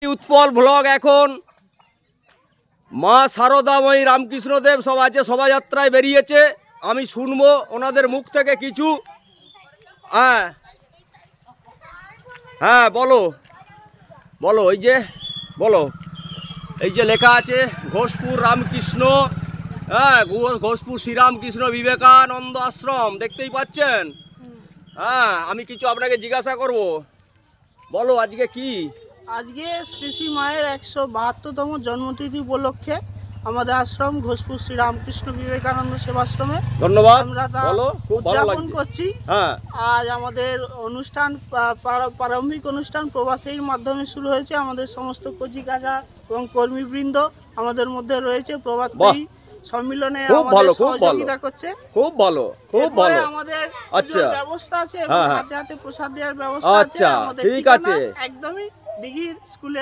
Utpal blog এখন মা শারদাময়ী রামকৃষ্ণদেব সব আছে, শোভাযাত্রায় বেরিয়েছে। আমি শুনবো ওনাদের মুখ থেকে কিছু। হ্যাঁ হ্যাঁ বলো বলো, এই যে বলো, এই যে লেখা আছে ঘোষপুর রামকৃষ্ণ, হ্যাঁ ঘোষপুর শ্রীরামকৃষ্ণ বিবেকানন্দ আশ্রম, দেখতেই পাচ্ছেন। হ্যাঁ আমি কিছু আপনাকে জিজ্ঞাসা করব, বলো আজকে কি? আজকে শ্রী শ্রী মায়ের 172তম জন্মতিথি উপলক্ষে আমাদের আশ্রম ঘোষপুর শ্রী রামকৃষ্ণ বিবেকানন্দ সেবাশ্রমে ধন্যবাদ, আমরা তা বলো, খুব ভালো উদযাপন লাগছে। করছি। হ্যাঁ আজ আমাদের অনুষ্ঠান প্রারম্ভিক অনুষ্ঠান প্রভাতের মাধ্যমে শুরু হয়েছে। আমাদের সমস্ত কচিকাঁচা এবং কর্মীবৃন্দ আমাদের মধ্যে রয়েছে। প্রভাত সম্মিলনে খুব ভালো, আমাদের খুব ভালো, সহযোগিতা করছে। খুব ভালো, খুব এরপরে ভালো। আমাদের আচ্ছা, পুজোর ব্যবস্থা আছে এবং হ্যাঁ, হ্যাঁ। হাতে হাতে প্রসাদ দেওয়ার ব্যবস্থা আছে। আচ্ছা, আমাদের ঠিক ঠিকানা আছে। একদমই দিঘির স্কুলে।